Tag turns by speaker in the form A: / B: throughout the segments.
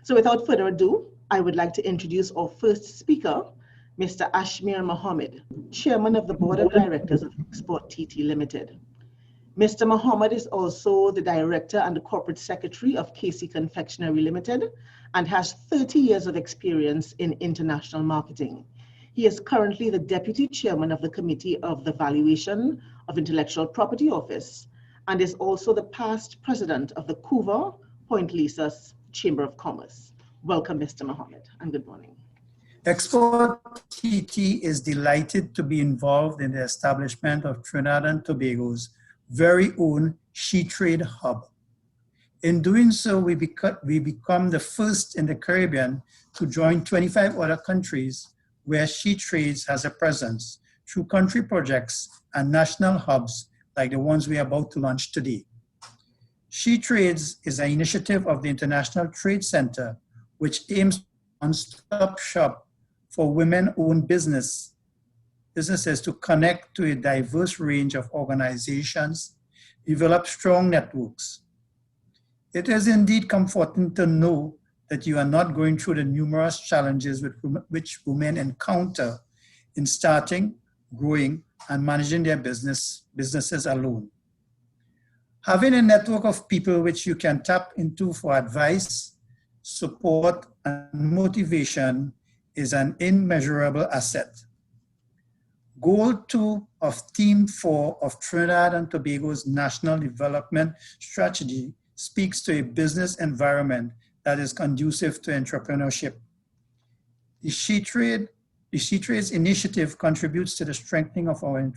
A: So without further ado, I would like to introduce our first speaker, Mr. Ashmir Mohammed, Chairman of the Board of Directors of Export TT Limited. Mr. Mohammed is also the Director and the Corporate Secretary of KC Confectionery Limited and has 30 years of experience in international marketing. He is currently the Deputy Chairman of the Committee of the Valuation of Intellectual Property Office and is also the past President of the Couva Point Lisas Chamber of Commerce. Welcome, Mr. Mohammed, and good morning.
B: Export TT is delighted to be involved in the establishment of Trinidad and Tobago's very own SheTrade Hub. In doing so, we become the first in the Caribbean to join 25 other countries where SheTrades has a presence through country projects and national hubs like the ones we are about to launch today. SheTrades is an initiative of the International Trade Center, which aims one-stop shop for women-owned businesses to connect to a diverse range of organizations, develop strong networks. It is indeed comforting to know that you are not going through the numerous challenges which women encounter in starting, growing, and managing their businesses alone. Having a network of people which you can tap into for advice, support, and motivation is an immeasurable asset. Goal 2 of Team 4 of Trinidad and Tobago's National Development Strategy speaks to a business environment that is conducive to entrepreneurship. The SheTrades initiative contributes to the strengthening of our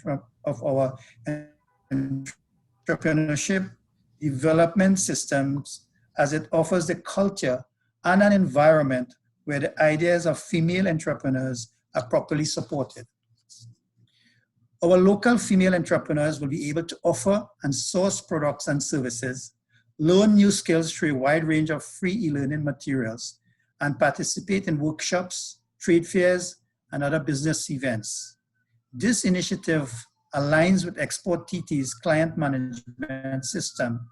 B: entrepreneurship development systems as it offers the culture and an environment where the ideas of female entrepreneurs are properly supported. Our local female entrepreneurs will be able to offer and source products and services, learn new skills through a wide range of free e-learning materials, and participate in workshops, trade fairs, and other business events. This initiative aligns with Export TT's client management system,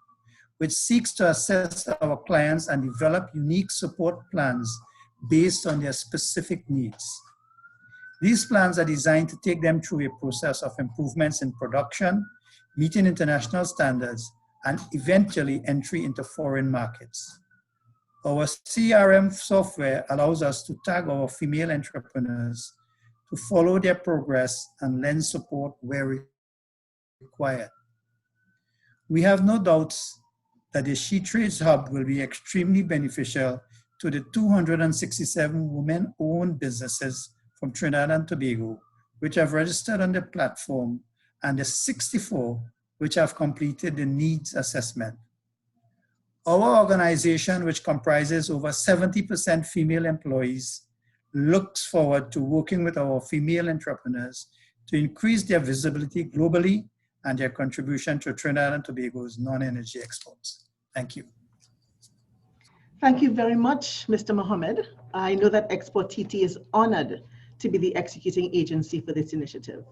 B: which seeks to assess our clients and develop unique support plans based on their specific needs. These plans are designed to take them through a process of improvements in production, meeting international standards, and eventually entry into foreign markets. Our CRM software allows us to tag our female entrepreneurs to follow their progress and lend support where required. We have no doubts that the SheTrades Hub will be extremely beneficial to the 267 women-owned businesses from Trinidad and Tobago, which have registered on the platform, and the 64 which have completed the needs assessment. Our organization, which comprises over 70% female employees, looks forward to working with our female entrepreneurs to increase their visibility globally and their contribution to Trinidad and Tobago's non-energy exports. Thank you.
A: Thank you very much, Mr. Mohammed. I know that Export TT is honored to be the executing agency for this initiative.